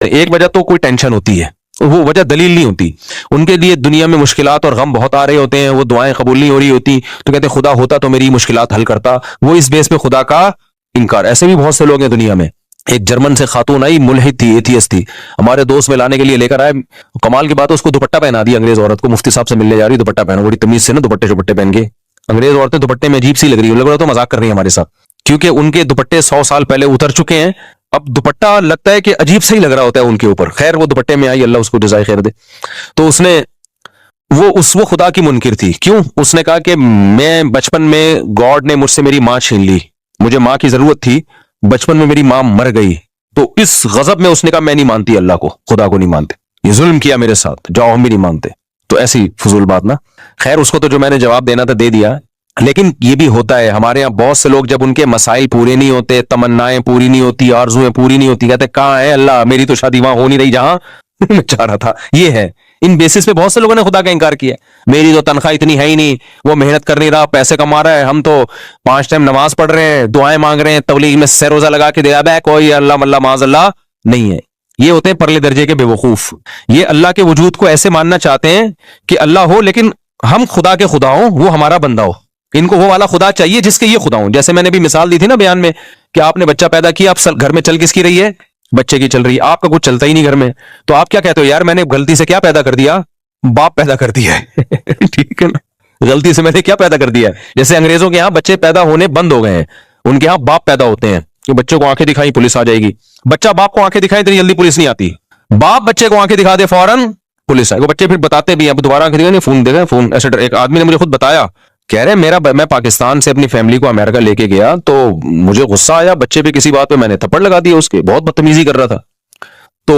एक वजह तो कोई टेंशन होती है, वो वजह दलील नहीं होती। उनके लिए दुनिया में मुश्किलात और गम बहुत आ रहे होते हैं, वो दुआएं कबूल नहीं हो रही होती, तो कहते खुदा होता तो मेरी मुश्किलात हल करता। वो इस बेस पे खुदा का इनकार। ऐसे भी बहुत से लोग हैं दुनिया में। एक जर्मन से खातून आई, मुल्हिद थी, एथियस्ट थी, हमारे दोस्त में लाने के लिए लेकर आए। कमाल की बात है, उसको दुपट्टा पहना दिया अंग्रेज औरत को। मुफ्ती साहब से मिलने जा रही, दुपट्टा पहनो, बड़ी तमीज से ना दुपट्टे दुपट्टे पहन के। अंग्रेज औरतें दुपट्टे में अजीब सी लग रही है, लग रहा तो मजाक कर रही है हमारे साथ, क्योंकि उनके दुपट्टे 100 साल पहले उतर चुके हैं। अब दुपट्टा लगता है कि अजीब से ही लग रहा होता है उनके ऊपर। खैर वो दुपट्टे में आई, अल्लाह उसको जज़ाए खैर दे। तो उसने वो खुदा की मुनकिर थी। क्यों? उसने कहा कि मैं बचपन में गॉड ने मुझसे मेरी माँ छीन ली, मुझे माँ की जरूरत थी, बचपन में मेरी माँ मर गई। तो इस गजब में उसने कहा मैं नहीं मानती अल्लाह को, खुदा को नहीं मानते, ये जुल्म किया मेरे साथ, जाओ हम भी नहीं मानते। तो ऐसी फजूल बात ना। खैर उसको तो जो मैंने जवाब देना था दे दिया। लेकिन ये भी होता है हमारे यहाँ, बहुत से लोग जब उनके मसाइल पूरे नहीं होते, तमन्नाएं पूरी नहीं होती, आरजुएं पूरी नहीं होती, कहते कहाँ है अल्लाह, मेरी तो शादी वहां हो नहीं रही जहां मैं चाह रहा था। ये है, इन बेसिस पे बहुत से लोगों ने खुदा का इनकार किया। मेरी तो तनख्वाह इतनी है ही नहीं, वो मेहनत कर नहीं रहा, पैसे कमा रहा है, हम तो 5 टाइम नमाज पढ़ रहे हैं, दुआएं मांग रहे हैं, तबलीग में सर रोजा लगा के दे रहा, कोई अल्लाह मल्ला माज अल्लाह नहीं है। ये होते हैं परले दर्जे के बेवकूफ। ये अल्लाह के वजूद को ऐसे मानना चाहते हैं कि अल्लाह हो लेकिन हम खुदा के खुदा हो, वो हमारा बंदा हो। इनको वो वाला खुदा चाहिए जिसके ये खुदा हो। जैसे मैंने भी मिसाल दी थी ना बयान में कि आपने बच्चा पैदा किया, आप घर में चल किसकी रही है? बच्चे की चल रही है, आपका कुछ चलता ही नहीं घर में। तो आप क्या कहते हो, यार मैंने गलती से क्या पैदा कर दिया? बाप पैदा कर दिया है ठीक है ना, गलती से मैंने क्या पैदा कर दिया है। जैसे अंग्रेजों के यहाँ बच्चे पैदा होने बंद हो गए हैं, उनके यहाँ बाप पैदा होते हैं कि बच्चों को आंखें दिखाई पुलिस आ जाएगी। बच्चा बाप को आंखें दिखाई इतनी जल्दी पुलिस नहीं आती, बाप बच्चे को आंखें दिखा दे फौरन पुलिस आए। वो बच्चे फिर बताते भी, अब दोबारा आंखें दिखाई, फोन दे, फोन ऐसे। एक आदमी ने मुझे खुद बताया, कह रहे मैं पाकिस्तान से अपनी फैमिली को अमेरिका लेके गया, तो मुझे गुस्सा आया बच्चे पे किसी बात पे, मैंने थप्पड़ लगा दिया उसके, बहुत बदतमीजी कर रहा था। तो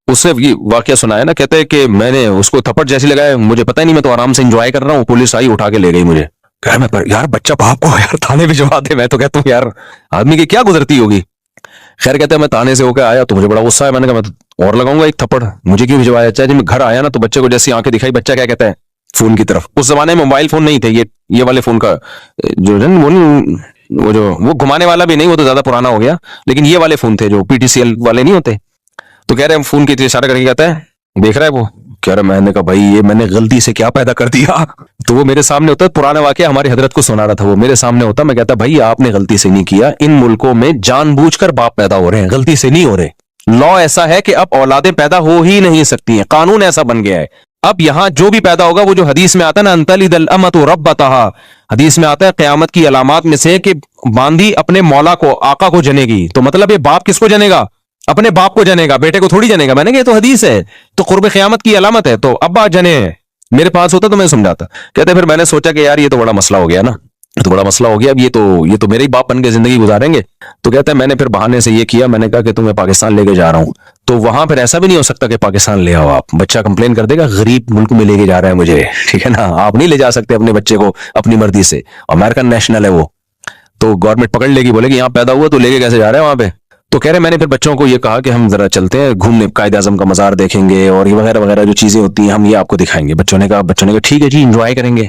उससे ये वाकया सुनाया ना, कहते हैं कि मैंने उसको थप्पड़ जैसी लगाया, मुझे पता ही नहीं, मैं तो आराम से एंजॉय कर रहा हूँ, पुलिस आई उठा के ले गई मुझे। कह मैं पर यार बच्चा बाप को यार थाने भी जवा दे। मैं तो कहता हूँ यार आदमी की क्या गुजरती होगी। खैर कहते हैं मैं थाने से होकर आया तो मुझे बड़ा गुस्सा है, मैंने कहा मैं तो और लगाऊंगा एक थप्पड़, मुझे क्यों भिजवाया। अच्छा जब मैं घर आया ना तो बच्चे को जैसी आंखें दिखाई, बच्चा क्या कहता है फोन की तरफ। उस जमाने में मोबाइल फोन नहीं थे, ये वाले फोन का जो वो घुमाने वाला भी नहीं, वो तो ज्यादा पुराना हो गया, लेकिन ये वाले फोन थे जो पीटीसीएल वाले नहीं होते। तो कह रहे हैं फोन की इशारा करके कहता है, देख रहा है वो, कह रहा मैंने कहा भाई ये मैंने गलती से क्या पैदा कर दिया। तो वो मेरे सामने होता, पुराना वाकया हमारी हजरत को सुना रहा था, वो मेरे सामने होता, मैं कहता भाई आपने गलती से नहीं किया, इन मुल्कों में जानबूझकर बाप पैदा हो रहे हैं, गलती से नहीं हो रहे। लॉ ऐसा है कि अब औलादें पैदा हो ही नहीं सकती हैं, कानून ऐसा बन गया है। अब यहां जो भी पैदा होगा, वो जो हदीस में आता है ना, अंतलिदल अमतु रब्बतहा, हदीस में आता है क़यामत की अलामात में से कि बांदी अपने मौला को, आका को जनेगी। तो मतलब ये बाप किसको जनेगा? अपने बाप को जनेगा, बेटे को थोड़ी जनेगा। मैंने कहा ये तो हदीस है, तो कुर्ब क़यामत की अलामत है, तो अब्बा जने। मेरे पास होता तो मैं समझाता। कहते फिर मैंने सोचा कि यार ये तो बड़ा मसला हो गया ना, तो बड़ा मसला हो गया, अब ये तो मेरे ही बाप बन के जिंदगी गुजारेंगे। तो कहते हैं मैंने फिर बहाने से ये किया, मैंने कहा कि तुम्हें पाकिस्तान लेके जा रहा हूं, तो वहां फिर ऐसा भी नहीं हो सकता कि पाकिस्तान ले आओ आप, बच्चा कंप्लेन कर देगा गरीब मुल्क में लेके जा रहा है मुझे, ठीक है ना, आप नहीं ले जा सकते अपने बच्चे को अपनी मर्जी से, अमेरिकन नेशनल है वो, तो गवर्नमेंट पकड़ लेगी, बोलेगी यहाँ पैदा हुआ तो लेके कैसे जा रहे हैं वहां पे। तो कह रहे मैंने फिर बच्चों को ये कहा कि हम जरा चलते हैं घूमने, कायद आजम का मजार देखेंगे और ये वगैरह वगैरह जो चीजें होती हैं हम ये आपको दिखाएंगे। बच्चों ने कहा ठीक है जी इंजॉय करेंगे।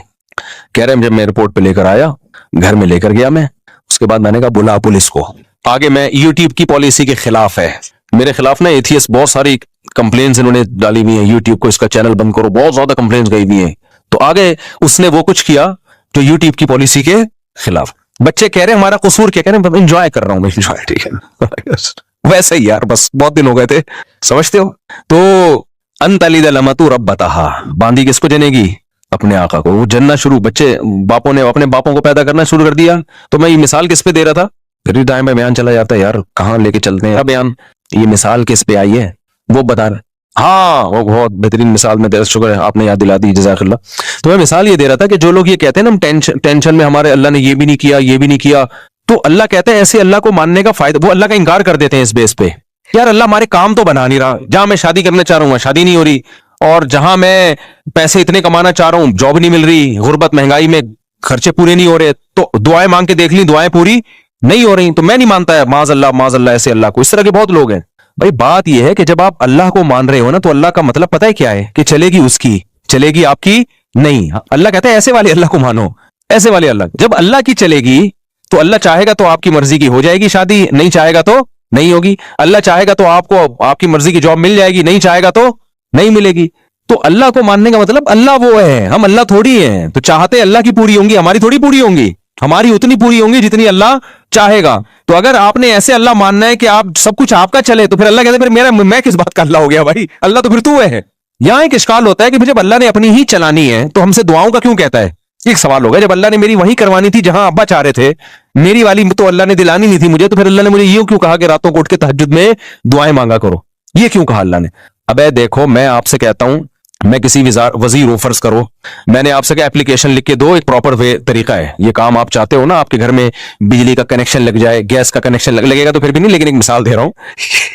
कह रहे जब मैं एयरपोर्ट पे लेकर आया, घर में लेकर गया मैं, उसके बाद मैंने कहा बुला पुलिस को। आगे मैं यूट्यूब की पॉलिसी के खिलाफ है, मेरे खिलाफ ना एथियस्ट बहुत सारी कंप्लेंट्स इन्होंने डाली हुई है, यूट्यूब को इसका चैनल बंद करो, बहुत ज्यादा कंप्लेंट्स गई हुई है। तो आगे उसने वो कुछ किया जो यूट्यूब की पॉलिसी के खिलाफ। बच्चे कह रहे हैं हमारा कसूर क्या, कह रहे हैं एंजॉय कर रहा हूं मैं, एंजॉय, ठीक है वैसे ही यार, बस बहुत दिन हो गए थे, समझते हो। तो अंतलिदल अमतु रब्बतहा, बांदी किसको जनेगी? अपने आका को। वो जनना शुरू, बच्चे बापों ने अपने बापों को पैदा करना शुरू कर दिया। तो मैं ये मिसाल किस पे दे रहा था, फिर भी टाइम में बयान चला जाता है यार, कहाँ लेके चलते हैं बयान। ये मिसाल किस पे आई है वो बता रहे। हाँ वो बहुत बेहतरीन मिसाल में दे, शुक्र है आपने याद दिला दी, जज़ाकल्लाह। तो मैं मिसाल ये दे रहा था कि जो लोग ये कहते हैं ना हम टेंशन में हमारे अल्लाह ने ये भी नहीं किया, ये भी नहीं किया, तो अल्लाह कहते हैं ऐसे अल्लाह को मानने का फायदा, वो अल्लाह का इनकार कर देते हैं इस बेस पे, यार अल्लाह हमारे काम तो बना नहीं रहा, जहां मैं शादी करना चाह रहा हूँ शादी नहीं हो रही, और जहां मैं पैसे इतने कमाना चाह रहा हूं जॉब नहीं मिल रही, गुर्बत महंगाई में खर्चे पूरे नहीं हो रहे, तो दुआएं मांग के देख ली दुआएं पूरी नहीं हो रही, तो मैं नहीं मानता है माज अल्लाह ऐसे अल्लाह को। इस तरह के बहुत लोग हैं। भाई बात यह है कि जब आप अल्लाह को मान रहे हो ना, तो अल्लाह का मतलब पता है क्या है कि चलेगी उसकी, चलेगी आपकी नहीं। अल्लाह कहते हैं ऐसे वाले अल्लाह को मानो, ऐसे वाले अल्लाह। जब अल्लाह की चलेगी तो अल्लाह चाहेगा तो आपकी मर्जी की हो जाएगी शादी, नहीं चाहेगा तो नहीं होगी। अल्लाह चाहेगा तो आपको आपकी मर्जी की जॉब मिल जाएगी, नहीं चाहेगा तो नहीं मिलेगी। तो अल्लाह को मानने का मतलब अल्लाह वो है, हम अल्लाह थोड़ी हैं। तो चाहते अल्लाह की पूरी होंगी, हमारी थोड़ी पूरी होंगी, हमारी उतनी पूरी होंगी जितनी अल्लाह चाहेगा। तो अगर आपने ऐसे अल्लाह मानना है कि आप सब कुछ आपका चले, तो फिर अल्लाह कहते फिर मैं किस बात का अल्लाह हो गया भाई, अल्लाह तो फिर तू है। यहां एक इश्काल होता है कि जब अल्लाह ने अपनी ही चलानी है तो हमसे दुआओं का क्यों कहता है। एक सवाल होगा, जब अल्लाह ने मेरी वही करवानी थी जहां अब्बा चाह रहे थे, मेरी वाली तो अल्लाह ने दिलानी नहीं थी मुझे, तो फिर अल्लाह ने मुझे ये क्यों कहा कि रातों को उठ के तहज्जुद में दुआएं मांगा करो, ये क्यों कहा अल्लाह ने। अबे देखो, मैं आपसे कहता हूं, मैं किसी वजीर हो फर्ज करो, मैंने आपसे क्या एप्लीकेशन लिख के दो, एक प्रॉपर वे तरीका है, ये काम आप चाहते हो ना, आपके घर में बिजली का कनेक्शन लग जाए, गैस का कनेक्शन लगेगा तो फिर भी नहीं, लेकिन एक मिसाल दे रहा हूं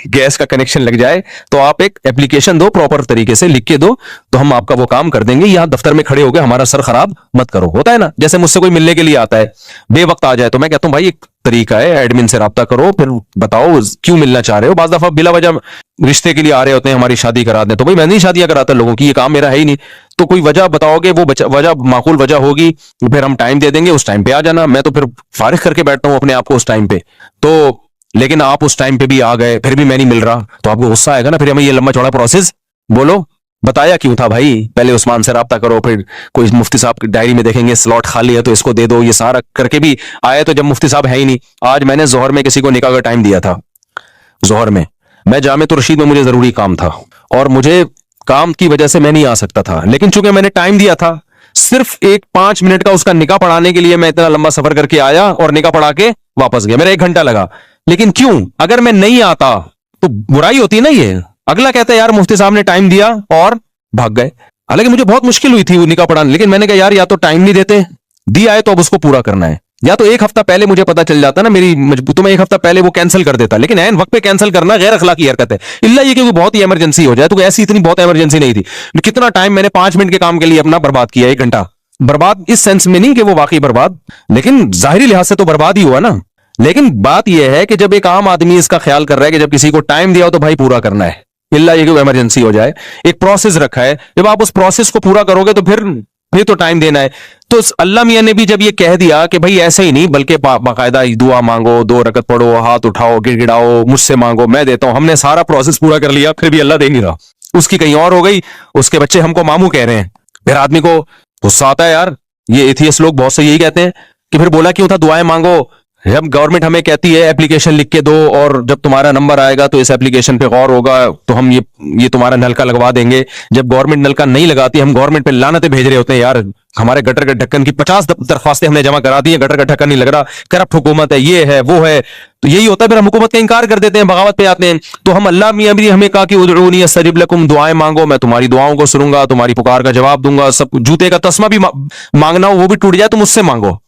गैस का कनेक्शन लग जाए तो आप एक एप्लीकेशन दो, प्रॉपर तरीके से लिख के दो, तो हम आपका वो काम कर देंगे। यहां दफ्तर में खड़े हो गए हमारा सर खराब मत करो। होता है ना, जैसे मुझसे कोई मिलने के लिए आता है, बेवक्त आ जाए, तो मैं कहता हूं भाई एक तरीका है, एडमिन से राब्ता करो, फिर बताओ क्यों मिलना चाह रहे हो। बाज़ दफा बिला वजह रिश्ते के लिए आ रहे होते हैं, हमारी शादी करा दें, तो भाई मैं नहीं शादियां कराता लोगों की, ये काम मेरा है ही नहीं। तो कोई वजह बताओगे, वो वजह माकूल वजह होगी, फिर हम टाइम दे देंगे, उस टाइम पे आ जाना। मैं तो फिर फारिग करके बैठता हूं अपने आप को उस टाइम पे। तो लेकिन आप उस टाइम पे भी आ गए, फिर भी मैं नहीं मिल रहा, तो आपको गुस्सा आएगा ना। फिर हमें ये लंबा चौड़ा प्रोसेस बोलो, बताया क्यों था भाई, पहले उस्मान से राब्ता करो, फिर कोई मुफ्ती साहब की डायरी में देखेंगे स्लॉट खाली है तो इसको दे दो, ये सारा करके भी आए तो जब मुफ्ती साहब है ही नहीं। आज मैंने जोहर में किसी को निकाह का टाइम दिया था, जोहर में मैं जामे रशीद में, मुझे जरूरी काम था और मुझे काम की वजह से मैं नहीं आ सकता था, लेकिन चूंकि मैंने टाइम दिया था, सिर्फ एक 5 मिनट का उसका निकाह पढ़ाने के लिए मैं इतना लंबा सफर करके आया और निकाह पढ़ा के वापस गया, मेरा 1 घंटा लगा। लेकिन क्यों, अगर मैं नहीं आता तो बुराई होती ना। ये अगला कहता है यार मुफ्ती साहब ने टाइम दिया और भाग गए, हालांकि मुझे बहुत मुश्किल हुई थी वो निकाह पढ़ाने, लेकिन मैंने कहा यार या तो टाइम नहीं देते, दिया है तो अब उसको पूरा करना है, या तो 1 हफ्ता पहले मुझे पता चल जाता ना मेरी मजबूत, तो मैं 1 हफ्ता पहले वो कैंसिल कर देता। लेकिन ऐन वक्त पे कैंसिल करना गैर अखलाकी हरकत है, इल्ला ये कि बहुत ही इमरजेंसी हो जाए। तो ऐसी इतनी बहुत इमरजेंसी नहीं थी। कितना टाइम मैंने 5 मिनट के काम के लिए अपना बर्बाद किया, 1 घंटा बर्बाद, इस सेंस में नहीं कि वो वाकई बर्बाद, लेकिन जाहिरी लिहाज से तो बर्बाद ही हुआ ना। लेकिन बात यह है कि जब एक आम आदमी इसका ख्याल कर रहा है कि जब किसी को टाइम दिया हो तो भाई पूरा करना है, इल्ला ये कि इमरजेंसी हो जाए, एक प्रोसेस रखा है, जब आप उस प्रोसेस को पूरा करोगे तो फिर तो टाइम देना है। तो अल्लाह मियां ने भी जब ये कह दिया कि भाई ऐसे ही नहीं, बल्कि बाकायदा दुआ मांगो, 2 रकत पढ़ो, हाथ उठाओ, गिड़गिड़ाओ, मुझसे मांगो, मैं देता हूं, हमने सारा प्रोसेस पूरा कर लिया, फिर भी अल्लाह दे नहीं रहा, उसकी कहीं और हो गई, उसके बच्चे हमको मामू कह रहे हैं। फिर आदमी को गुस्सा आता है यार, ये एथियस्ट लोग बहुत से यही कहते हैं कि फिर बोला क्यों था दुआएं मांगो, जब गवर्नमेंट हमें कहती है एप्लीकेशन लिख के दो और जब तुम्हारा नंबर आएगा तो इस एप्लीकेशन पे गौर होगा तो हम ये तुम्हारा नलका लगवा देंगे। जब गवर्नमेंट नलका नहीं लगाती, हम गवर्नमेंट पे लानतें भेज रहे होते हैं यार, हमारे गटर के ढक्कन की 50 दरख्वास्तें हमने जमा करा दी है, गटर का ढक्कन नहीं लग रहा, करप्ट हुकूमत है, ये है वो है। तो यही होता है, फिर हम हुकूमत का इंकार कर देते हैं, बगावत पे आते हैं। तो हम अल्लाह मियां भी हमें कहा कि उदऊनी अस्तजिब लकुम, दुआएं मांगो, मैं तुम्हारी दुआओं को सुनूंगा, तुम्हारी पुकार का जवाब दूंगा, सब जूते का तस्मा भी मांगना हो वो भी टूट जाए तो मुझसे मांगो।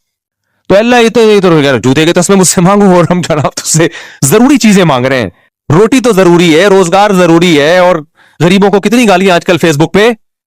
तो अल्लाह ये तो जूते के तस्मे मुझसे मांगो, और हम जनाब तुझसे जरूरी चीजें मांग रहे हैं। रोटी तो जरूरी है, रोजगार जरूरी है, और गरीबों को कितनी गालियां आजकल फेसबुक पे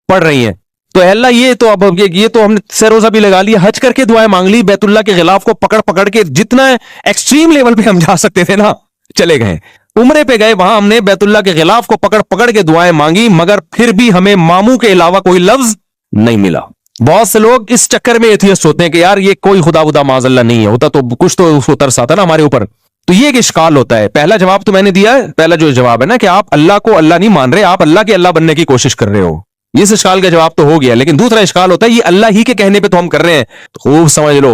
पड़ रही हैं। तो अल्लाह ये तो अब ये तो हमने सरोजा भी लगा लिया, हज करके दुआएं मांग ली, बैतुल्ला के खिलाफ को पकड़ पकड़ के जितना एक्सट्रीम लेवल पे हम जा सकते थे ना चले गए। उम्रे पे गए, वहां हमने बैतुल्ला के खिलाफ को पकड़ पकड़ के दुआएं मांगी, मगर फिर भी हमें मामू के अलावा कोई लफ्ज नहीं मिला। बहुत से लोग इस चक्कर में एथियस्ट होते हैं कि यार ये कोई खुदा खुदा माज़अल्लाह नहीं है, होता तो कुछ तो उसको तरस आता ना हमारे ऊपर। तो ये एक इश्काल होता है। पहला जवाब तो मैंने दिया है, पहला जो जवाब है ना कि आप अल्लाह को अल्लाह नहीं मान रहे, आप अल्लाह के अल्लाह बनने की कोशिश कर रहे हो, इस इश्काल का जवाब तो हो गया। लेकिन दूसरा इश्काल होता है ये अल्लाह ही के कहने पे तो हम कर रहे हैं। तो खूब समझ लो,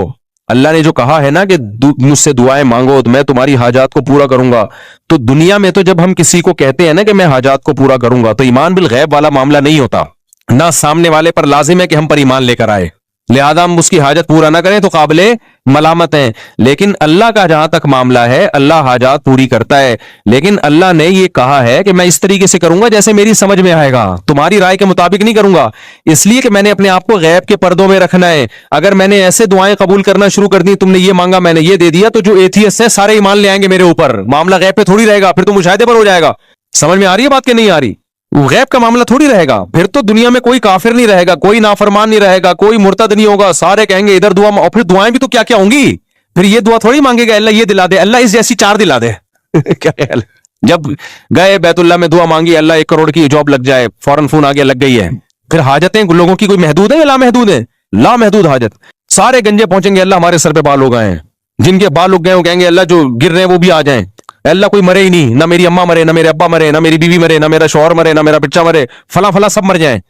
अल्लाह ने जो कहा है ना कि मुझसे दुआएं मांगो तो मैं तुम्हारी हाजात को पूरा करूंगा, तो दुनिया में तो जब हम किसी को कहते हैं ना कि मैं हाजात को पूरा करूंगा, तो ईमान बिल गैब वाला मामला नहीं होता ना, सामने वाले पर लाजिम है कि हम पर ईमान लेकर आए, लिहाजा हम उसकी हाजत पूरा ना करें तो काबिले मलामत हैं। लेकिन अल्लाह का जहां तक मामला है, अल्लाह हाजात पूरी करता है, लेकिन अल्लाह ने यह कहा है कि मैं इस तरीके से करूंगा जैसे मेरी समझ में आएगा, तुम्हारी राय के मुताबिक नहीं करूंगा, इसलिए कि मैंने अपने आप को गैब के पर्दों में रखना है। अगर मैंने ऐसे दुआएं कबूल करना शुरू कर दी, तुमने ये मांगा मैंने ये दे दिया, तो जो एथियस्ट है सारे ईमान ले आएंगे मेरे ऊपर, मामला गैब पे थोड़ी रहेगा, फिर तो मुशाहिदे पर हो जाएगा। समझ में आ रही है बात कि नहीं आ रही? गैब का मामला थोड़ी रहेगा, फिर तो दुनिया में कोई काफिर नहीं रहेगा, कोई नाफरमान नहीं रहेगा, कोई मुर्तद नहीं होगा, सारे कहेंगे इधर दुआ, और फिर दुआएं भी तो क्या क्या होंगी, फिर ये दुआ थोड़ी मांगेगा अल्लाह ये दिला दे, अल्लाह इस जैसी 4 दिला दे क्या ख्याल? जब गए बैतुल्ला में दुआ मांगी अल्लाह 1 करोड़ की जॉब लग जाए, फौरन फोन आ गया लग गई है। फिर हाजतें लोगों की कोई महदूद है या लामहदूद है? लामहदूद हाजत, सारे गंजे पहुंचेंगे, अल्लाह हमारे सर पे बाल हो गए हैं, जिनके बाल उग गए वो कहेंगे अल्लाह जो गिर रहे हैं वो भी आ जाएं, अल्लाह कोई मरे ही नहीं, ना मेरी अम्मा मरे, ना मेरे अब्बा मरे, ना मेरी बीवी मरे, ना मेरा शौहर मरे, ना मेरा बच्चा मरे, फला फला सब मर जाए,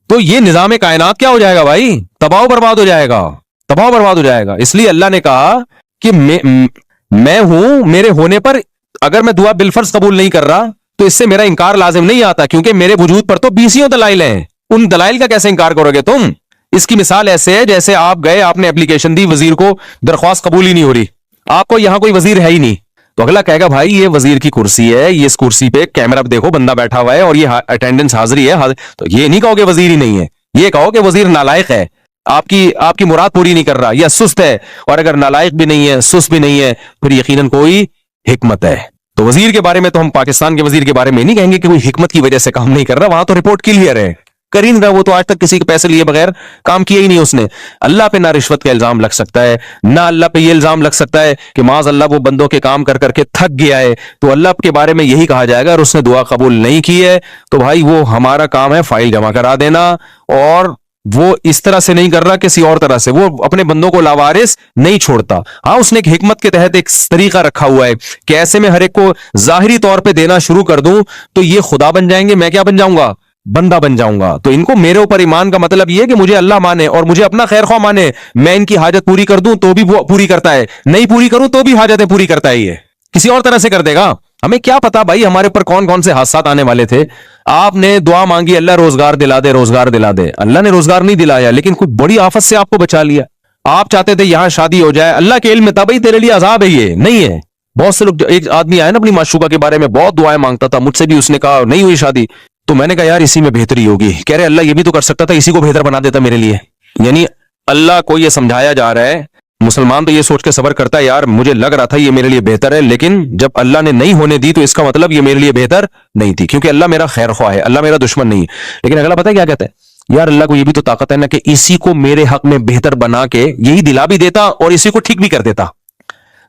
तो ये निजाम कायनात क्या हो जाएगा भाई? तबाह बर्बाद हो जाएगा, तबाह बर्बाद हो जाएगा। इसलिए अल्लाह ने कहा कि मैं हूं, मेरे होने पर अगर मैं दुआ बिलफर्ज कबूल नहीं कर रहा तो इससे मेरा इंकार लाजिम नहीं आता, क्योंकि मेरे वजूद पर तो बीसियों दलाइल हैं। उन दलाइल का कैसे इंकार करोगे तुम? इसकी मिसाल ऐसे है जैसे आप गए, आपने एप्लीकेशन दी, वजीर को दरख्वास्त कबूल ही नहीं हो रही, आपको यहां कोई वजीर है ही नहीं, तो अगला कहेगा भाई ये वजीर की कुर्सी है, ये इस कुर्सी पे कैमरा देखो बंदा बैठा हुआ है और ये अटेंडेंस हाजिरी है, तो ये नहीं कहोगे वजीर ही नहीं है, ये कहो कि वजीर नालायक है, आपकी आपकी मुराद पूरी नहीं कर रहा, या सुस्त है। और अगर नालायक भी नहीं है, सुस्त भी नहीं है, फिर यकीनन कोई हिकमत है। तो वजीर के बारे में तो हम पाकिस्तान के वजीर के बारे में नहीं कहेंगे कि कोई हिकमत की वजह से काम नहीं कर रहा, वहां तो रिपोर्ट क्लियर है, कर ही नहीं रहा, वो तो आज तक किसी के पैसे लिए बगैर काम किया ही नहीं उसने। अल्लाह पे ना रिश्वत का इल्जाम लग सकता है, ना अल्लाह पे ये इल्जाम लग सकता है कि माज अल्लाह वो बंदों के काम कर करके थक गया है, तो अल्लाह के बारे में यही कहा जाएगा, और उसने दुआ कबूल नहीं की है तो भाई वो हमारा काम है फाइल जमा करा देना, और वो इस तरह से नहीं कर रहा, किसी और तरह से, वो अपने बंदों को लावारिस नहीं छोड़ता। हाँ, उसने एक हिकमत के तहत एक तरीका रखा हुआ है कि ऐसे में हर एक को जाहिरी तौर पे देना शुरू कर दूं तो ये खुदा बन जाएंगे, मैं क्या बन जाऊंगा? बंदा बन जाऊंगा। तो इनको मेरे ऊपर ईमान का मतलब ये है कि मुझे अल्लाह माने और मुझे अपना खैर ख्वाह माने, मैं इनकी हाजत पूरी कर दूं तो भी वो पूरी करता है, नहीं पूरी करूं तो भी हाजतें पूरी करता है, ये किसी और तरह से कर देगा। हमें क्या पता भाई हमारे ऊपर कौन कौन से हादसात आने वाले थे। आपने दुआ मांगी अल्लाह रोजगार दिला दे, रोजगार दिला दे, अल्लाह ने रोजगार नहीं दिलाया, लेकिन कोई बड़ी आफत से आपको बचा लिया। आप चाहते थे यहां शादी हो जाए, अल्लाह के इल्म में था भाई तेरे लिए अजाब है, ये नहीं है। बहुत से लोग, एक आदमी आया ना अपनी माशूका के बारे में बहुत दुआएं मांगता था, मुझसे भी उसने कहा नहीं हुई शादी, तो मैंने कहा यार इसी में बेहतरी होगी। कह रहे अल्लाह ये भी तो कर सकता था, इसी को बेहतर बना देता मेरे लिए। यानी अल्लाह को ये समझाया जा रहा है, मुसलमान तो ये सोच के सबर करता है यार मुझे लग रहा था ये मेरे लिए बेहतर है, लेकिन जब अल्लाह ने नहीं होने दी तो इसका मतलब ये मेरे लिए बेहतर नहीं थी, क्योंकि अल्लाह मेरा खैर ख्वाह है, अल्लाह मेरा दुश्मन नहीं है। लेकिन अगला पता है क्या कहता है? यार अल्लाह को ये भी तो ताकत है ना कि इसी को मेरे हक में बेहतर बना के यही दिला भी देता और इसी को ठीक भी कर देता।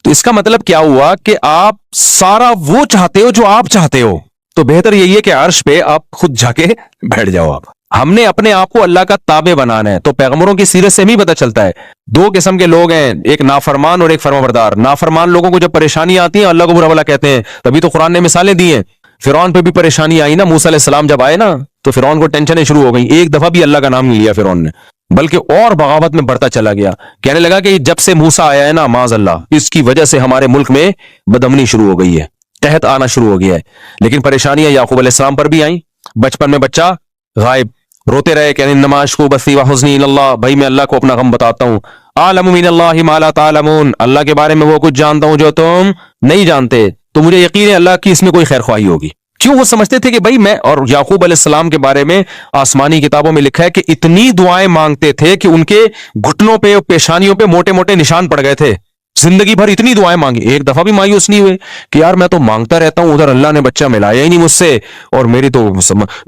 तो इसका मतलब क्या हुआ कि आप सारा वो चाहते हो जो आप चाहते हो, तो बेहतर यही है कि अर्श पे आप खुद जाके बैठ जाओ। आप हमने अपने आप को अल्लाह का ताबे बनाना है, तो पैगंबरों की सीरत से भी पता चलता है दो किस्म के लोग हैं, एक नाफरमान और एक फरमाबरदार। नाफरमान लोगों को जब परेशानी आती है अल्लाह को बुरा भला कहते हैं, तभी तो कुरान ने मिसालें दी हैं। फिरौन पे भी परेशानी आई ना, मूसा अलैहिस्सलाम जब आए ना तो फिरौन को टेंशनें शुरू हो गई, एक दफा भी अल्लाह का नाम नहीं लिया फिरौन ने, बल्कि और बगावत में बढ़ता चला गया। कहने लगा कि जब से मूसा आया है ना माज अल्लाह, इसकी वजह से हमारे मुल्क में बदअमनी शुरू हो गई है, कहत आना शुरू हो गया है। लेकिन परेशानियां याकूब अलैहिस्सलाम पर भी आई। बचपन में बच्चा गायब, रोते रहे, कहने नमाज को बसी व हुस्नी इल्लल्लाह, भाई मैं अल्लाह को अपना गम बताता हूँ। आलमु मिनल्लाहि मा ला तालमून, अल्लाह के बारे में वो कुछ जानता हूं जो तुम नहीं जानते, तो मुझे यकीन है अल्लाह की इसमें कोई खैर ख्वाही होगी। क्यों? वो समझते थे कि भाई मैं, और याकूब अलैहिस्सलाम के बारे में आसमानी किताबों में लिखा है कि इतनी दुआएं मांगते थे कि उनके घुटनों पे और पेशानियों पे मोटे मोटे निशान पड़ गए थे। जिंदगी भर इतनी दुआएं मांगी, एक दफा भी मायूस नहीं हुए कि यार मैं तो मांगता रहता हूं, उधर अल्लाह ने बच्चा मिलाया ही नहीं मुझसे, और मेरी तो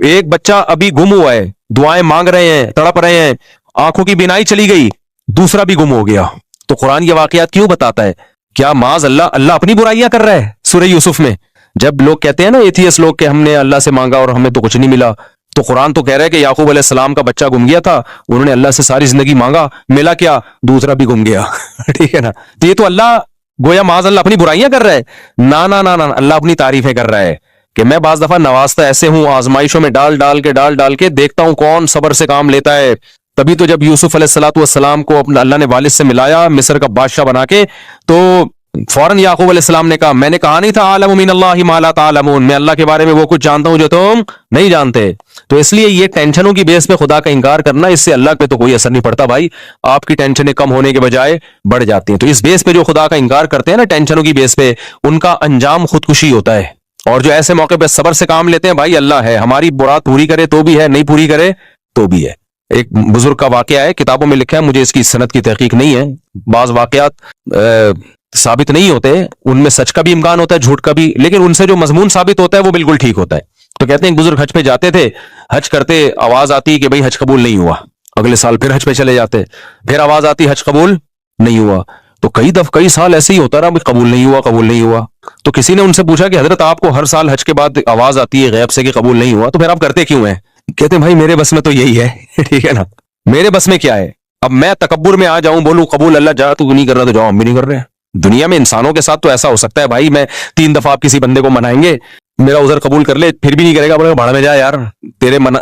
एक बच्चा अभी गुम हुआ है, दुआएं मांग रहे हैं, तड़प रहे हैं, आंखों की बिनाई चली गई, दूसरा भी गुम हो गया। तो कुरान ये वाकयात क्यों बताता है? क्या माज अल्लाह अल्लाह अपनी बुराइयां कर रहा है? सूरह यूसुफ में जब लोग कहते हैं ना एथियस लोग कि हमने अल्लाह से मांगा और हमें तो कुछ नहीं मिला, तो कुरान तो कह रहा है कि याकूब अलैहिस्सलाम का बच्चा गुम गया था, उन्होंने अल्लाह से सारी जिंदगी मांगा, मिला क्या? दूसरा भी गुम गया। ठीक है ना? तो ये तो अल्लाह गोया माज अल्लाह अपनी बुराइयां कर रहा है? ना ना ना ना, अल्लाह अपनी तारीफें कर रहा है कि मैं बाज दफा नवाजता ऐसे हूं, आजमाइशों में डाल डाल के देखता हूं कौन सबर से काम लेता है। तभी तो जब यूसुफ अलैहिस्सलाम को अपना अल्लाह ने वालिद से मिलाया मिस्र का बादशाह बना के, तो फौरन याकूब अलैहिस्सलाम ने कहा मैंने कहा नहीं था आलमु मिनल्लाहि मा ला तालमून, मैं अल्लाह के बारे में वो कुछ जानता हूं जो तुम नहीं जानते। तो इसलिए ये टेंशनों की बेस पे खुदा का इंकार करना, इससे अल्लाह पे तो कोई असर नहीं पड़ता भाई, आपकी टेंशनें कम होने के बजाय बढ़ जाती हैं। तो इस बेस पे जो खुदा का इंकार करते हैं ना टेंशनों की बेस पे, उनका अंजाम खुदकुशी होता है। और जो ऐसे मौके पे सबर से काम लेते हैं, भाई अल्लाह है, हमारी मुराद पूरी करे तो भी है, नहीं पूरी करे तो भी है। एक बुजुर्ग का वाकया है, किताबों में लिखा है, मुझे इसकी सनद की तहकीक नहीं है, बाज वाकयात साबित नहीं होते, उनमें सच का भी इम्कान होता है, झूठ का भी, लेकिन उनसे जो मजमून साबित होता है वो बिल्कुल ठीक होता है। तो कहते हैं एक बुजुर्ग हज पे जाते थे, हज करते आवाज आती कि भाई हज कबूल नहीं हुआ, अगले साल फिर हज पे चले जाते, फिर आवाज आती हज कबूल नहीं हुआ, तो कई साल ऐसे ही होता रहा, कबूल नहीं हुआ, कबूल नहीं हुआ। तो किसी ने उनसे पूछा कि हजरत आपको हर साल हज के बाद आवाज आती है गैब से कि कबूल नहीं हुआ, तो फिर आप करते क्यों हैं? कहते हैं भाई मेरे बस में तो यही है। ठीक है ना, मेरे बस में क्या है? अब मैं तकब्बुर में आ जाऊं, बोलूं कबूल अल्लाह जा, तू नहीं कर रहा तो जाओ, हम भी नहीं कर रहे हैं, दुनिया में इंसानों के साथ तो ऐसा हो सकता है भाई, मैं 3 दफा आप किसी बंदे को मनाएंगे, मेरा उज़र कबूल कर ले, फिर भी नहीं करेगा, बोलेगा भाड़ में जा यार,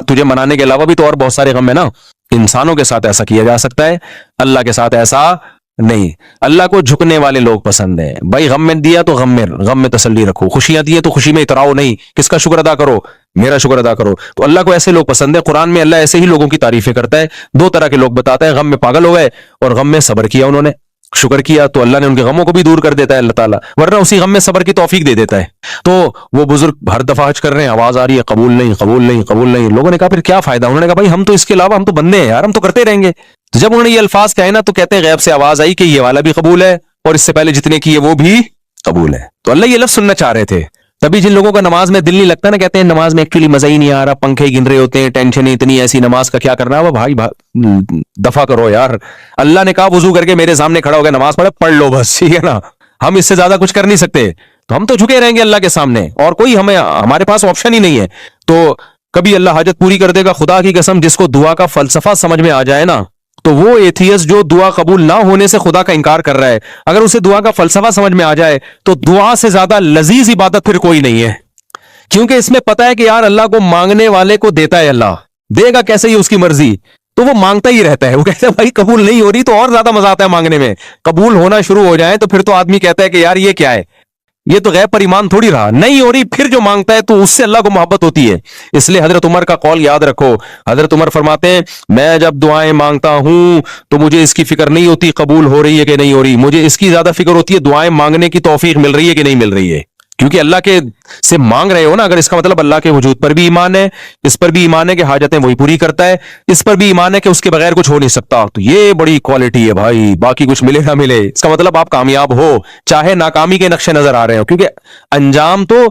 तुझे मनाने के अलावा भी तो और बहुत सारे गम है ना। इंसानों के साथ ऐसा किया जा सकता है, अल्लाह के साथ ऐसा नहीं। अल्लाह को झुकने वाले लोग पसंद है भाई। गम में दिया तो गम में तसल्ली रखो, खुशियां दी है तो खुशी में इतराओ नहीं, किसका शुक्र अदा करो, मेरा शुक्र अदा करो। तो अल्लाह को ऐसे लोग पसंद है। कुरान में अल्लाह ऐसे ही लोगों की तारीफें करता है। 2 तरह के लोग बताता है, गम में पागल हो गए और गम में सब्र किया, उन्होंने शुक्र किया तो अल्लाह ने उनके गमों को भी दूर कर देता है अल्लाह ताला, वरना उसी गम में सब्र की तौफीक दे देता है। तो वो बुजुर्ग हर दफा हज कर रहे हैं, आवाज आ रही है कबूल नहीं कबूल नहीं कबूल नहीं। लोगों ने कहा फिर क्या फायदा? उन्होंने कहा भाई हम तो इसके अलावा हम तो बंदे हैं यार, हम तो करते रहेंगे। तो जब उन्होंने ये अल्फाज कहे ना तो कहते हैं गैब से आवाज आई कि ये वाला भी कबूल है और इससे पहले जितने किए वो भी कबूल है। तो अल्लाह ये लफ्ज सुनना चाह रहे थे। तभी जिन लोगों का नमाज में दिल नहीं लगता ना, कहते हैं नमाज में एक्चुअली मजा ही नहीं आ रहा, पंखे गिन रहे होते हैं, टेंशन इतनी, ऐसी नमाज का क्या करना है। भाई दफा करो यार। अल्लाह ने कहा वुजू करके मेरे सामने खड़ा हो गया, नमाज पढ़ लो बस, ठीक है ना। हम इससे ज्यादा कुछ कर नहीं सकते, तो हम तो झुके रहेंगे अल्लाह के सामने और कोई हमारे पास ऑप्शन ही नहीं है। तो कभी अल्लाह हाजत पूरी कर देगा। खुदा की कसम, जिसको दुआ का फलसफा समझ में आ जाए ना, तो वो एथियस्ट जो दुआ कबूल ना होने से खुदा का इनकार कर रहा है, अगर उसे दुआ का फलसफा समझ में आ जाए तो दुआ से ज्यादा लजीज इबादत फिर कोई नहीं है। क्योंकि इसमें पता है कि यार अल्लाह को मांगने वाले को देता है, अल्लाह देगा कैसे ही उसकी मर्जी, तो वो मांगता ही रहता है। वो कहता है भाई कबूल नहीं हो रही तो और ज्यादा मजा आता है मांगने में, कबूल होना शुरू हो जाए तो फिर तो आदमी कहता है कि यार ये क्या है, ये तो गैब पर ईमान थोड़ी रहा। नहीं हो रही फिर जो मांगता है तो उससे अल्लाह को मोहब्बत होती है। इसलिए हजरत उमर का कौल याद रखो। हजरत उमर फरमाते हैं मैं जब दुआएं मांगता हूं तो मुझे इसकी फिक्र नहीं होती कबूल हो रही है कि नहीं हो रही, मुझे इसकी ज्यादा फिक्र होती है दुआएं मांगने की तौफीक मिल रही है कि नहीं मिल रही है। क्योंकि अल्लाह के से मांग रहे हो ना, अगर इसका मतलब अल्लाह के वजूद पर भी ईमान है, इस पर भी ईमान है कि हाजतें वही पूरी करता है, इस पर भी ईमान है कि उसके बगैर कुछ हो नहीं सकता, तो ये बड़ी क्वालिटी है भाई। बाकी कुछ मिले ना मिले, इसका मतलब आप कामयाब हो, चाहे नाकामी के नक्शे नजर आ रहे हो। क्योंकि अंजाम तो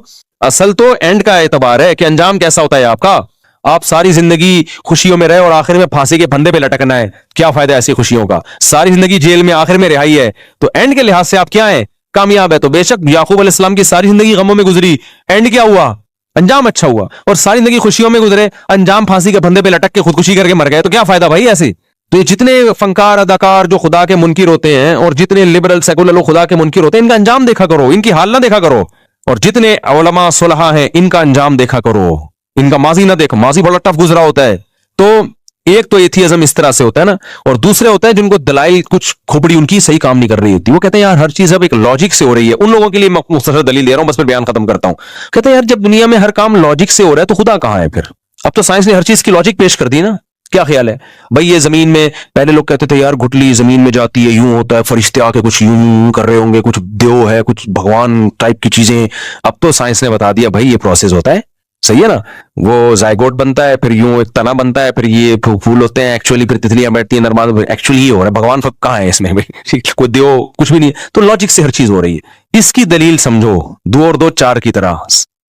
असल तो एंड का एतबार है कि अंजाम कैसा होता है आपका। आप सारी जिंदगी खुशियों में रहे और आखिर में फांसी के फंदे पे लटकना है, क्या फायदा ऐसी खुशियों का। सारी जिंदगी जेल में, आखिर में रिहाई है, तो एंड के लिहाज से आप क्या है, कामयाब है। तो बेशक याकूब अलैहिस्सलाम की सारी जिंदगी गमों में गुजरी, एंड क्या हुआ, अंजाम अच्छा हुआ। और सारी जिंदगी खुशियों में गुजरे, अंजाम फांसी के फंदे पे लटक के खुदकुशी करके मर गए, तो क्या फायदा भाई ऐसे। तो ये जितने फनकार अदाकार जो खुदा के मुनकिर होते हैं और जितने लिबरल सेकुलर लोग खुदा के मुनकिर होते हैं, इनका अंजाम देखा करो, इनकी हाल ना देखा करो। और जितने उलमा सुलहा हैं इनका अंजाम देखा करो, इनका माजी ना देखो, माजी बड़ा टफ गुजरा होता है। तो एक तो एथियज्म इस तरह से होता है ना, और दूसरे होता है जिनको दलाइल कुछ खोपड़ी उनकी सही काम नहीं कर रही होती, वो कहते हैं यार हर चीज अब एक लॉजिक से हो रही है। उन लोगों के लिए मैं मुख्तसर दलील दे रहा हूं, बस फिर बयान खत्म करता हूं। कहते हैं यार जब दुनिया में हर काम लॉजिक से हो रहा है तो खुदा कहां है फिर। अब तो साइंस ने हर चीज की लॉजिक पेश कर दी ना। क्या ख्याल है भाई, ये जमीन में पहले लोग कहते थे यार गुटली जमीन में जाती है, यूं होता है, फरिश्ते आके कुछ यूं कर रहे होंगे, कुछ देव है, कुछ भगवान टाइप की चीजें। अब तो साइंस ने बता दिया भाई ये प्रोसेस होता है, सही है ना। वो जायगोट बनता है, फिर यूं एक तना बनता है, फिर ये फूल होते हैं, एक्चुअली फिर तितलियां बैठती हैं, नरमाद एक्चुअली ये हो रहा है। भगवान फक कहाँ है इसमें भाई, कोई देव कुछ भी नहीं है। तो लॉजिक से हर चीज हो रही है। इसकी दलील समझो 2 और 2 4 की तरह।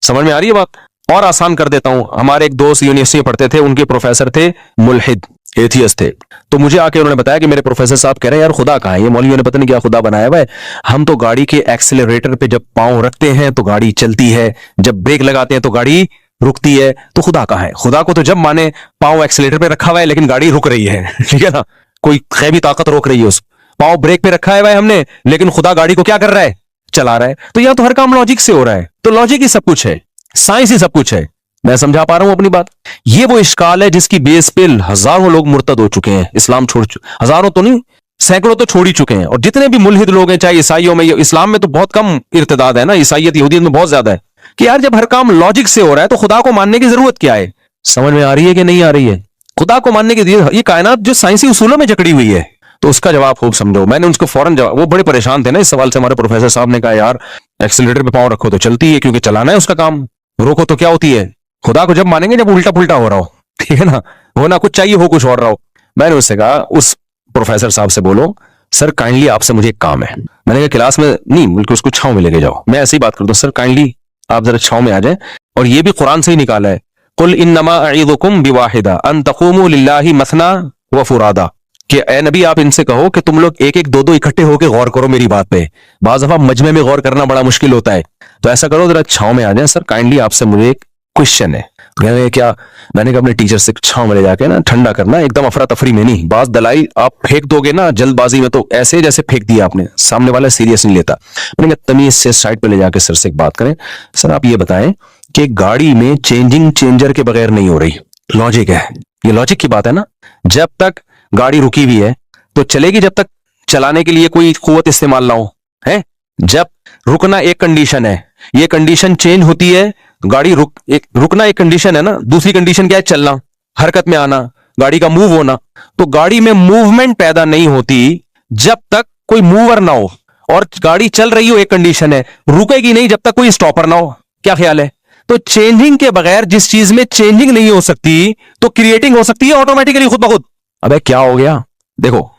समझ में आ रही है बात? और आसान कर देता हूं। हमारे एक दोस्त यूनिवर्सिटी में पढ़ते थे, उनके प्रोफेसर थे मुल्हिद, एथियस्ट थे। तो मुझे आके उन्होंने बताया कि मेरे प्रोफेसर साहब कह रहे हैं यार खुदा कहाँ है, ये मौलवियों ने पता नहीं क्या खुदा बनाया हुआ है। हम तो गाड़ी के एक्सेलरेटर पे जब पांव रखते हैं तो गाड़ी चलती है, जब ब्रेक लगाते हैं तो गाड़ी रुकती है, तो खुदा कहाँ है। खुदा को तो जब माने पांव एक्सेलेटर पे रखा हुआ है लेकिन गाड़ी रुक रही है, ठीक है ना, कोई खैबी ताकत रोक रही है उस पांव ब्रेक पे रखा है हमने, लेकिन खुदा गाड़ी को क्या कर रहा है, चला रहा है। तो यह तो हर काम लॉजिक से हो रहा है। तो लॉजिक ही सब कुछ है, साइंस ही सब कुछ है। मैं समझा पा रहा हूं अपनी बात। ये वो इश्काल है जिसकी बेस पे हजारों लोग मुर्तद हो चुके हैं, इस्लाम छोड़ चुके, हजारों तो नहीं सैकड़ों तो छोड़ ही चुके हैं। और जितने भी मुल्हिद लोग हैं, चाहे ईसाइयों में, इस्लाम में तो बहुत कम इर्तिदाद है ना, ईसाइयत यहूदियत में बहुत ज्यादा है, कि यार जब हर काम लॉजिक से हो रहा है तो खुदा को मानने की जरूरत क्या है। समझ में आ रही है कि नहीं आ रही है? खुदा को मानने की ये कायनात जो साइंसी उसूलों में जकड़ी हुई है, तो उसका जवाब खूब समझो। मैंने उनको फौरन जवाब, वो बड़े परेशान थे ना इस सवाल से। हमारे प्रोफेसर साहब ने कहा यार एक्सीलरेटर पे पांव रखो तो चलती है, क्योंकि चलाना है उसका काम, रोको तो क्या होती है। खुदा को जब मानेंगे जब उल्टा पुल्टा हो रहा हो, ठीक है ना, होना कुछ चाहिए हो कुछ और रहा हो। मैंने उससे कहा, उस प्रोफेसर साहब से बोलो सर काइंडली आपसे मुझे एक काम है। मैंने कहा क्लास में नहीं, बल्कि उसको छांव में लेके जाओ। मैं ऐसे ही बात कर दो, सर काइंडली आप जरा छांव में आ जाए। और ये भी कुरान से ही निकाला है, कुल इन्नमा अईदुकुम बिवाहिदा अन तक़ूमू लिल्लाहि मसना व फुरादा, कि ए नबी आप इनसे कहो कि तुम लोग एक एक दो दो इकट्ठे होकर गौर करो मेरी बात पे। बाज़ दफा मजमे में गौर करना बड़ा मुश्किल होता है, तो ऐसा करो जरा छांव में आ जाए। सर काइंडली आपसे मुझे एक क्वेश्चन है। तो कहने लगे क्या? मैंने कहा अपने टीचर से छांव में ले जाके ना ठंडा करना, एकदम अफरा तफरी में नहीं। बात दलाई आप फेंक दोगे ना जल्दबाजी में तो ऐसे जैसे फेंक दिया आपने, सामने वाला सीरियस नहीं लेता। मैंने कहा तमीज से साइड पे ले जाके सर से एक बात करें, सर आप ये बताएं कि गाड़ी में चेंजिंग चेंजर के बगैर नहीं हो रही, लॉजिक है, ये लॉजिक की बात है ना। जब तक गाड़ी रुकी हुई है तो चलेगी, जब तक चलाने के लिए कोई कुव्वत इस्तेमाल ना हो, है। जब रुकना एक कंडीशन है, ये कंडीशन चेंज होती है, गाड़ी रुकना एक कंडीशन है ना, दूसरी कंडीशन क्या है? चलना, हरकत में आना, गाड़ी का मूव होना। तो गाड़ी में मूवमेंट पैदा नहीं होती जब तक कोई मूवर ना हो, और गाड़ी चल रही हो एक कंडीशन है, रुकेगी नहीं जब तक कोई स्टॉपर ना हो। क्या ख्याल है? तो चेंजिंग के बगैर जिस चीज में चेंजिंग नहीं हो सकती तो क्रिएटिंग हो सकती है ऑटोमेटिकली खुद ब खुद। अबे क्या हो गया? देखो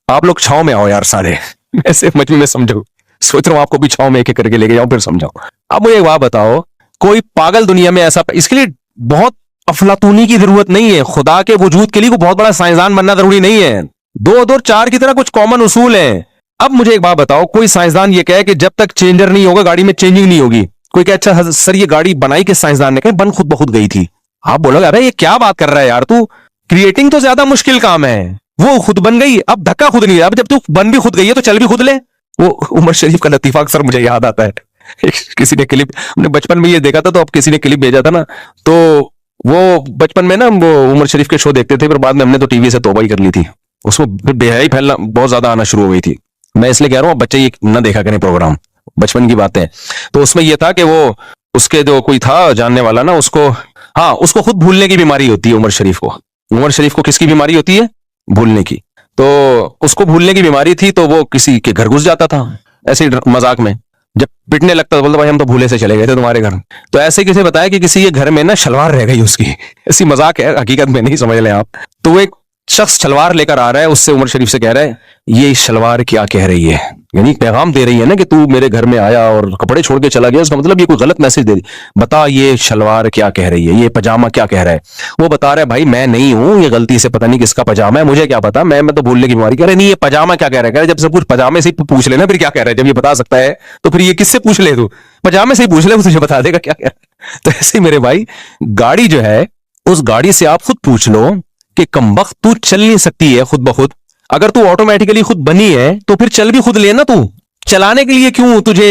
आप लोग छाव में आओ यार सारे, ऐसे मजबूर में समझो, सोच रहा हूं आपको भी छाव में एक एक करके लेके जाऊं फिर समझाओ। अब मुझे एक बात बताओ, कोई पागल दुनिया में ऐसा, इसके लिए बहुत अफलातूनी की जरूरत नहीं है, खुदा के वजूद के लिए कोई बहुत बड़ा साइंसदान बनना जरूरी नहीं है, 2 और 4 की तरह कुछ कॉमन उसूल है। अब मुझे एक बात बताओ, कोई साइंसदान ये कहे कि जब तक चेंजर नहीं होगा गाड़ी में चेंजिंग नहीं होगी। कोई कहे अच्छा सर ये गाड़ी बनाई किस साइंसदान ने? कहे बन खुद ब खुद गई थी। आप बोलोगे अरे ये क्या बात कर रहा है यार तू, क्रिएटिंग तो ज्यादा मुश्किल काम है, वो खुद बन गई, अब धक्का खुद नहीं, अब जब तू बन भी खुद गई है तो चल भी खुद ले। वो उमर शरीफ का लतीफा अक्सर मुझे याद आता है, किसी ने क्लिप, हमने बचपन में ये देखा था तो अब किसी ने क्लिप भेजा था ना, तो वो बचपन में ना वो उमर शरीफ के शो देखते थे, फिर बाद में हमने तो टीवी से तौबा ही कर ली थी, उसमें फिर बेहयाई फैलना बहुत ज्यादा आना शुरू हो गई थी। मैं इसलिए कह रहा हूँ बच्चे ये ना देखा करें प्रोग्राम, बचपन की बातें। तो उसमें ये था कि वो उसके जो कोई था जानने वाला ना, उसको, हाँ उसको खुद भूलने की बीमारी होती है उमर शरीफ को। उमर शरीफ को किसकी बीमारी होती है? भूलने की। तो उसको भूलने की बीमारी थी, तो वो किसी के घर घुस जाता था ऐसे मजाक में, जब पिटने लगता था बोलता भाई हम तो भूले से चले गए थे तुम्हारे घर। तो ऐसे किसी बताया कि किसी के घर में ना शलवार रह गई उसकी, ऐसी मजाक है हकीकत में नहीं, समझ लें आप। तो वो एक शख्स शलवार लेकर आ रहा है, उससे उमर शरीफ से कह रहा है ये शलवार क्या कह रही है, यानी पैगाम दे रही है ना कि तू मेरे घर में आया और कपड़े छोड़ के चला गया, उसका मतलब ये कोई गलत मैसेज दे रही, बता ये शलवार क्या कह रही है, ये पजामा क्या कह रहा है। वो बता रहा है भाई मैं नहीं हूं, ये गलती से पता नहीं किसका पजामा है, मुझे क्या पता, मैं तो भूलने की बीमारी। कह रहे नहीं ये पजामा क्या कह रहा है। जब सब कुछ पजामे से पूछ लेना फिर क्या कह रहा है, जब ये बता सकता है तो फिर ये किससे पूछ ले, तू पजामे से ही पूछ ले, वो तुझे बता देगा क्या कह रहा है। तो ऐसे ही मेरे भाई गाड़ी जो है, उस गाड़ी से आप खुद पूछ लो कि कमबख्त तू चल नहीं सकती है खुद ब खुद, अगर तू ऑटोमेटिकली खुद बनी है तो फिर चल भी खुद लेना। तू चलाने के लिए क्यों तुझे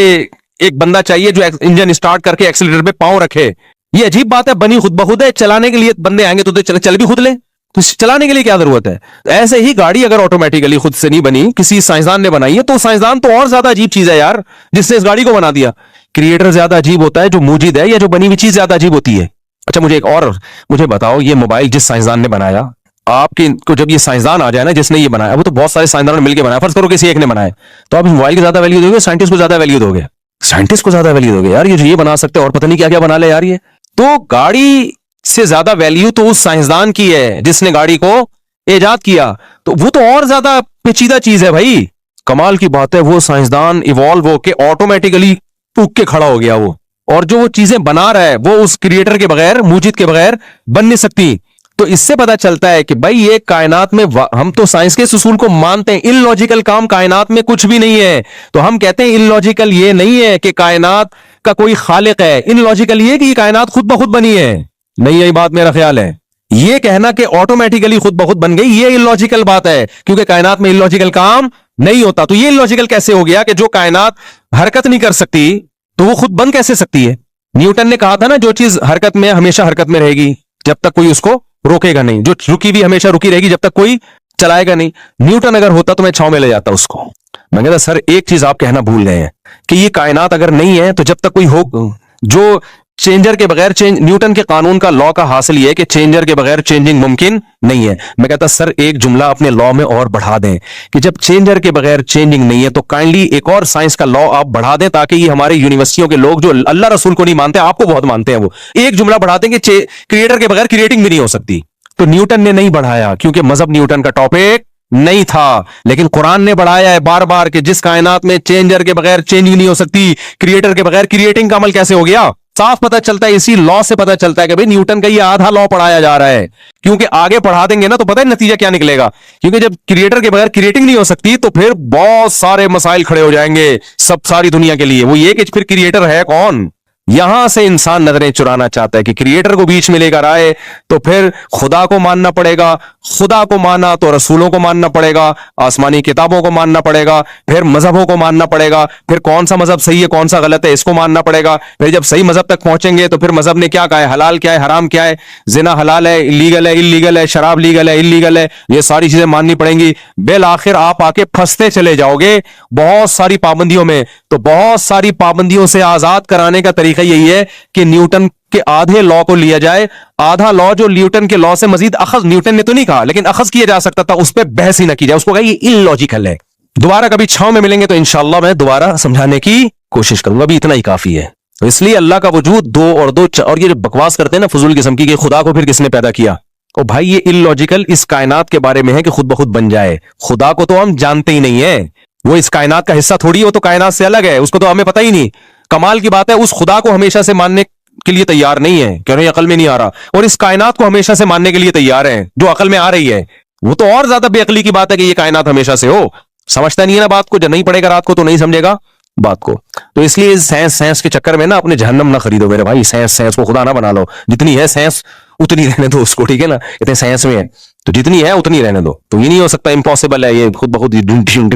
एक बंदा चाहिए जो इंजन स्टार्ट करके एक्सीलरेटर पे पांव रखे? ये अजीब बात है, बनी खुद ब खुद है, चलाने के लिए बंदे आएंगे तो चल भी खुद ले, तो चलाने के लिए क्या जरूरत है? ऐसे ही गाड़ी अगर ऑटोमेटिकली खुद से नहीं बनी, किसी साइंसदान ने बनाई है, तो साइंसदान तो और ज्यादा अजीब चीज है यार, जिसने इस गाड़ी को बना दिया। क्रिएटर ज्यादा अजीब होता है जो मूजिद है, या जो बनी हुई चीज ज्यादा अजीब होती है? अच्छा मुझे एक और, मुझे बताओ ये मोबाइल जिस साइंसदान ने बनाया, आपके को जब ये साइंसदान आ जाए ना जिसने ये बनाया, वो तो बहुत सारे साइंसदानों ने मिलकर बनाया, फर्ज करो किसी एक ने बनाया, तो आप इस मोबाइल की ज्यादा वैल्यू दोगे, साइंटिस्ट को ज्यादा वैल्यू दोगे? साइंटिस्ट को ज्यादा वैल्यू दोगे यार, ये बना सकते हैं और पता नहीं क्या क्या बना ले यार। ये तो गाड़ी से ज्यादा वैल्यू तो उस साइंसदान की है जिसने गाड़ी को इजाद किया, तो वो तो और ज्यादा पेचीदा चीज है भाई। कमाल की बात है, वो साइंसदान इवॉल्व होके ऑटोमेटिकली उग के खड़ा हो गया वो, और जो वो चीजें बना रहा है वो उस क्रिएटर के बगैर, मूजिद के बगैर बन नहीं सकती। तो इससे पता चलता है कि भाई ये कायनात में, हम तो साइंस के उसूल को मानते हैं, इलॉजिकल काम कायनात में कुछ भी नहीं है, तो हम कहते हैं इलॉजिकल ये नहीं है कि कायनात का कोई खालिक है, इलॉजिकल ये कि कायनात खुद ब खुद बनी है। नहीं यही बात मेरा ख्याल है, ये कहना कि ऑटोमेटिकली खुद ब खुद बन गई, ये इलॉजिकल बात है, क्योंकि कायनात में इलॉजिकल काम नहीं होता। तो ये इलॉजिकल कैसे हो गया कि जो कायनात हरकत नहीं कर सकती तो वो खुद बन कैसे सकती है? न्यूटन ने कहा था ना जो चीज हरकत में हमेशा हरकत में रहेगी जब तक कोई उसको रोकेगा नहीं, जो रुकी भी हमेशा रुकी रहेगी जब तक कोई चलाएगा नहीं। न्यूटन अगर होता तो मैं छांव में ले जाता उसको। मैं कहता सर एक चीज आप कहना भूल गए हैं कि ये कायनात अगर नहीं है तो जब तक कोई हो, जो चेंजर के बगैर न्यूटन के कानून का लॉ का हासिल ये है कि चेंजर के बगैर चेंजिंग मुमकिन नहीं है। मैं कहता सर एक जुमला अपने लॉ में और बढ़ा दें कि जब चेंजर के बगैर चेंजिंग नहीं है तो काइंडली एक और साइंस का लॉ आप बढ़ा दें, ताकि ये हमारे यूनिवर्सिटियों के लोग जो अल्लाह रसूल को नहीं मानते, आपको बहुत मानते हैं, वो एक जुमला बढ़ा दें कि क्रिएटर के बगैर क्रिएटिंग भी नहीं हो सकती। तो न्यूटन ने नहीं बढ़ाया क्योंकि मजहब न्यूटन का टॉपिक नहीं था, लेकिन कुरान ने बढ़ाया है बार बार कि जिस कायनात में चेंजर के बगैर चेंजिंग नहीं हो सकती, क्रिएटर के बगैर क्रिएटिंग का अमल कैसे हो गया? साफ पता चलता है, इसी लॉ से पता चलता है कि भाई न्यूटन का ये आधा लॉ पढ़ाया जा रहा है, क्योंकि आगे पढ़ा देंगे ना तो पता है नतीजा क्या निकलेगा। क्योंकि जब क्रिएटर के बगैर क्रिएटिंग नहीं हो सकती तो फिर बहुत सारे मसाइल खड़े हो जाएंगे सब सारी दुनिया के लिए। वो ये कि फिर क्रिएटर है कौन? यहां से इंसान नजरें चुराना चाहता है कि क्रिएटर को बीच में लेकर आए तो फिर खुदा को मानना पड़ेगा, खुदा को माना तो रसूलों को मानना पड़ेगा, आसमानी किताबों को मानना पड़ेगा, फिर मजहबों को मानना पड़ेगा, फिर कौन सा मजहब सही है कौन सा गलत है इसको मानना पड़ेगा। फिर जब सही मजहब तक पहुंचेंगे तो फिर मजहब ने क्या कहा है, हलाल क्या है हराम क्या है, जिना हलाल है इलीगल है इलीगल है, शराब लीगल है इलीगल है, ये सारी चीजें माननी पड़ेंगी। बिल आखिर आप आके फंसते चले जाओगे बहुत सारी पाबंदियों में। तो बहुत सारी पाबंदियों से आजाद कराने का तरीका यही है कि न्यूटन के आधे लॉ को लिया जाए, आधा लॉ जो न्यूटन के लॉ से मजीद अखज, न्यूटन ने तो नहीं कहा लेकिन अखज किया जा सकता था, उस पर बहस ही ना की जाए, उसको कहा ये इलॉजिकल है। दोबारा कभी छांव में मिलेंगे तो इंशाअल्लाह मैं दोबारा समझाने की कोशिश करूंगा, अभी इतना ही काफी है। तो इसलिए अल्लाह का वजूद दो और दो और ये जो बकवास करते हैं ना फजूल किस्म की कि खुदा को फिर किसने पैदा किया, ओ भाई ये इलॉजिकल इस कायनात के बारे में है कि खुद ब खुद बन जाए। खुदा को तो हम जानते ही नहीं है, वो इस कायनात का हिस्सा थोड़ी, वो तो कायनात से अलग है, उसको तो हमें पता ही नहीं। कमाल की बात है उस खुदा को हमेशा से मानने के लिए तैयार नहीं है, कह रहे अकल में नहीं आ रहा, और इस कायनात को हमेशा से मानने के लिए तैयार है जो अकल में आ रही है। वो तो और ज्यादा बेअकली की बात है कि ये कायनात हमेशा से हो, समझता नहीं है ना बात को, जब नहीं पड़ेगा रात को तो नहीं समझेगा बात को। तो इसलिए साइंस के चक्कर में ना अपने जहन्नम ना खरीदो मेरे भाई, साइंस को खुदा ना बना लो, जितनी है साइंस उतनी रहने दो उसको, ठीक है ना, इतने साइंस में है तो जितनी है उतनी रहने दो। तो ये नहीं हो सकता, इम्पॉसिबल है ये खुद ब खुद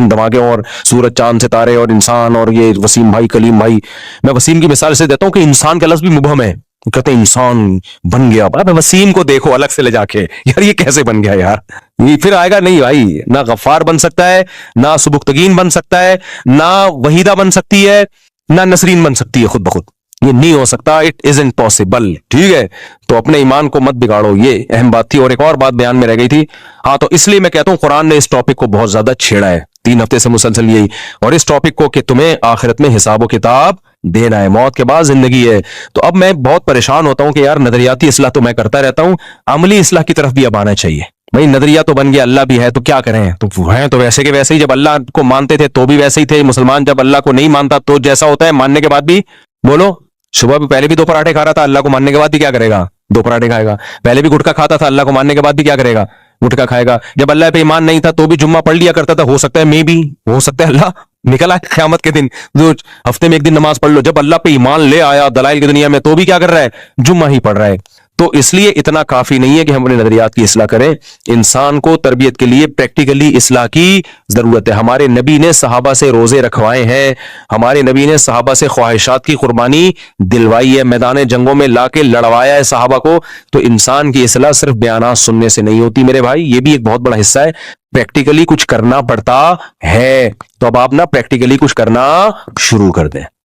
धमाके और सूरज चांद सितारे और इंसान और ये वसीम भाई कलीम भाई। मैं वसीम की मिसाल से देता हूं कि इंसान का लफ्ज भी मुबहम है, कहते हैं इंसान बन गया, अब वसीम को देखो अलग से ले जाके, यार ये कैसे बन गया यार, ये फिर आएगा नहीं भाई, ना गफ्फार बन सकता है, ना सुबुक्तगीन बन सकता है, ना वहीदा बन सकती है, ना नसरीन बन सकती है खुद ब खुद, ये नहीं हो सकता, इट इजंट पॉसिबल, ठीक है। तो अपने ईमान को मत बिगाड़ो, ये अहम बात थी। और एक और बात बयान में रह गई थी, हाँ, तो इसलिए मैं कहता हूं कुरान ने इस टॉपिक को बहुत ज्यादा छेड़ा है 3 हफ्ते से मुसलसल यही, और इस टॉपिक को कि तुम्हें आखिरत में हिसाब किताब देना है, मौत के बाद जिंदगी है। तो अब मैं बहुत परेशान होता हूं कि यार नजरियाती इस्लाह तो मैं करता रहता हूं, अमली इस्लाह की तरफ भी अब आना चाहिए। भाई नजरिया तो बन गया, अल्लाह भी है तो क्या करें, तो हैं तो वैसे के वैसे ही, जब अल्लाह को मानते थे तो भी वैसे ही थे। मुसलमान जब अल्लाह को नहीं मानता तो जैसा होता है, मानने के बाद भी, बोलो, सुबह भी पहले भी 2 पराठे खा रहा था, अल्लाह को मानने के बाद भी क्या करेगा, 2 पराठे खाएगा। पहले भी गुटखा खाता था, अल्लाह को मानने के बाद भी क्या करेगा, गुटखा खाएगा। जब अल्लाह पे ईमान नहीं था तो भी जुम्मा पढ़ लिया करता था, हो सकता है मे भी, हो सकता है अल्लाह निकल आए क़यामत के दिन, जो हफ्ते में 1 दिन नमाज पढ़ लो। जब अल्लाह पे ईमान ले आया दलाइल की दुनिया में तो भी क्या कर रहा है, जुम्मा ही पढ़ रहा है। तो इसलिए इतना काफी नहीं है कि हम अपने नजरियात की इस्लाह करें, इंसान को तरबियत के लिए प्रैक्टिकली इस्लाह की जरूरत है। हमारे नबी ने सहाबा से रोजे रखवाए हैं, हमारे नबी ने सहाबा से ख्वाहिशात की कुर्बानी दिलवाई है, मैदान जंगों में लाके लड़वाया है सहाबा को। तो इंसान की इस्लाह सिर्फ बयानात सुनने से नहीं होती मेरे भाई, ये भी एक बहुत बड़ा हिस्सा है, प्रैक्टिकली कुछ करना पड़ता है। तो अब आप ना प्रैक्टिकली कुछ करना शुरू कर दें।